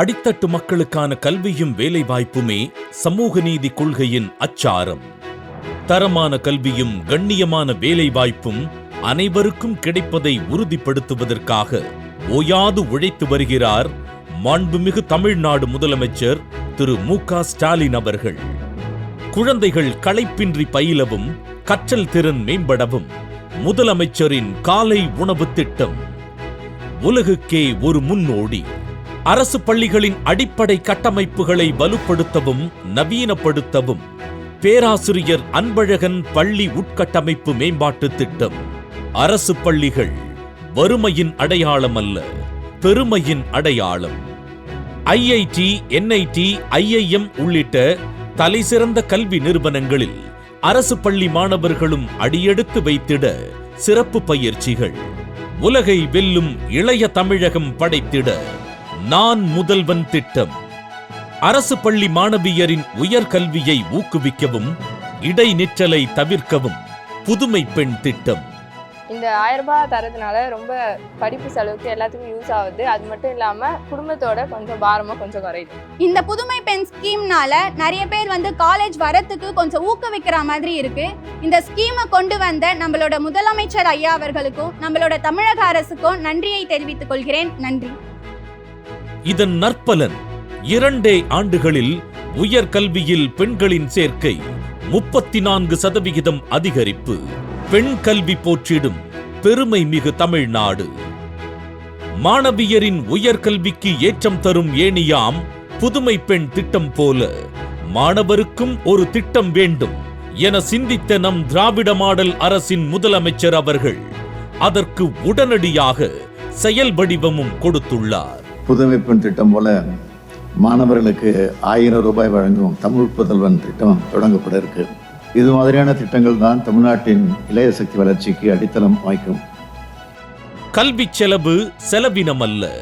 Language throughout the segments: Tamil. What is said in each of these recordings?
அடித்தட்டு மக்களுக்கான கல்வியும் வேலைவாய்ப்புமே சமூக நீதி கொள்கையின் அச்சாரம். தரமான கல்வியும் கண்ணியமான வேலைவாய்ப்பும் அனைவருக்கும் கிடைப்பதை உறுதிப்படுத்துவதற்காக ஓயாது உழைத்து வருகிறார் மாண்புமிகு தமிழ்நாடு முதலமைச்சர் திரு மு.க. ஸ்டாலின் அவர்கள். குழந்தைகள் களைப்பின்றி பயிலவும் கற்றல் திறன் மேம்படவும் முதலமைச்சரின் காலை உணவு திட்டம் உலகுக்கே ஒரு முன்னோடி. அரசு பள்ளிகளின் அடிப்படை கட்டமைப்புகளை வலுப்படுத்தவும் நவீனப்படுத்தவும் பேராசிரியர் அன்பழகன் பள்ளி உட்கட்டமைப்பு மேம்பாட்டு திட்டம். அரசு பள்ளிகள் வறுமையின் அடையாளம் அல்ல, பெருமையின் அடையாளம். ஐஐடி, என்ஐடி, IIM உள்ளிட்ட தலைசிறந்த கல்வி நிறுவனங்களில் அரசு பள்ளி மாணவர்களும் அடியெடுத்து வைத்திட சிறப்பு பயிற்சிகள். உலகை வெல்லும் இளைய தமிழகம் படைத்திட நான் முதல்வன் திட்டம். அரசு பள்ளி மாணவியரின் உயர்கல்வியை ஊக்குவிக்கவும் இடைநிற்றலை தவிர்க்கவும் புதுமை பெண் திட்டம். இந்த 1000 ரூபாய் தரதுனால ரொம்ப படிப்பு செலவுக்கு எல்லாத்துக்கும் யூஸ் ஆகுது. அது மட்டும் இல்லாமல் குடும்பத்தோட கொஞ்சம் பாரமாக கொஞ்சம் குறையுது. இந்த புதுமை பெண் ஸ்கீம்னால நிறைய பேர் காலேஜ் வரத்துக்கு கொஞ்சம் ஊக்குவிக்கிற மாதிரி இருக்கு. இந்த ஸ்கீமை கொண்டு வந்த நம்மளோட முதலமைச்சர் ஐயா அவர்களுக்கும் நம்மளோட தமிழக அரசுக்கும் நன்றியை தெரிவித்துக் கொள்கிறேன். நன்றி. இதன் நற்பலன் 2 ஆண்டுகளில் உயர்கல்வியில் பெண்களின் சேர்க்கை 34% அதிகரிப்பு. பெண் கல்வி போற்றிடும் பெருமை மிகு தமிழ்நாடு. மாணவியரின் உயர்கல்விக்கு ஏற்றம் தரும் ஏணியாம் புதுமை பெண் திட்டம் போல மாணவருக்கும் ஒரு திட்டம் வேண்டும் என சிந்தித்த நம் திராவிட மாடல் அரசின் முதலமைச்சர் அவர்கள் அதற்கு உடனடியாக செயல் வடிவமும் கொடுத்துள்ளார். புதுமை பெண் திட்டம் போல மாணவர்களுக்கு 1000 ரூபாய் வழங்கும் தமிழ் புதல்வன் திட்டம் தொடங்கப்பட இருக்கு. இது மாதிரியான திட்டங்கள் தான் தமிழ்நாட்டின் இளைய சக்தி வளர்ச்சிக்கு அடித்தளம் அமைக்கும். கல்வி செலவு செலவினம் அல்ல,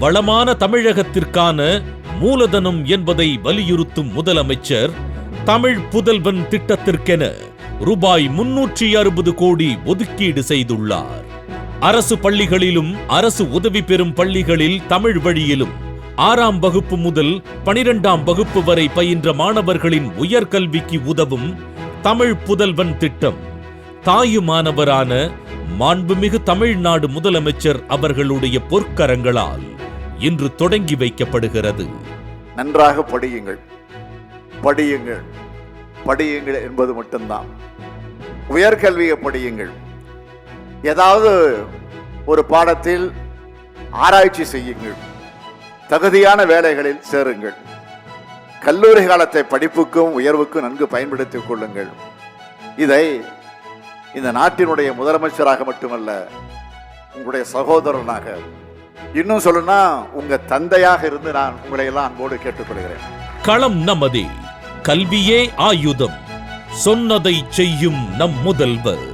வளமான தமிழகத்திற்கான மூலதனம் என்பதை வலியுறுத்தும் முதலமைச்சர் தமிழ் புதல்வன் திட்டத்திற்கென ரூபாய் 360 கோடி ஒதுக்கீடு செய்துள்ளார். அரசு பள்ளிகளிலும் அரசு உதவி பெறும் பள்ளிகளில் தமிழ் வழியிலும் 6ஆம் வகுப்பு முதல் 12ஆம் வகுப்பு வரை பயின்ற மாணவர்களின் உயர்கல்விக்கு உதவும் தமிழ் புதல்வன் திட்டம் தாயுமானவரான மாண்புமிகு தமிழ்நாடு முதலமைச்சர் அவர்களுடைய பொற்கரங்களால் இன்று தொடங்கி வைக்கப்படுகிறது. நன்றாக படியுங்கள், படியுங்கள், படியுங்கள் என்பது மட்டும்தான். உயர்கல்வியை படியுங்கள். ஏதாவது ஒரு பாடத்தில் ஆராய்ச்சி செய்யுங்கள். தகுதியான வேலைகளில் சேருங்கள். கல்லூரி காலத்தை படிப்புக்கும் உயர்வுக்கும் நன்கு பயன்படுத்திக் கொள்ளுங்கள். இதை இந்த நாட்டினுடைய முதலமைச்சராக மட்டுமல்ல, உங்களுடைய சகோதரனாக, இன்னும் சொல்லுனா உங்க தந்தையாக இருந்து நான் உங்களை எல்லாம் அன்போடு கேட்டுக்கொள்கிறேன். களம் நமதே, கல்வியே ஆயுதம், சொன்னதை செய்யும் நம் முதல்வர்.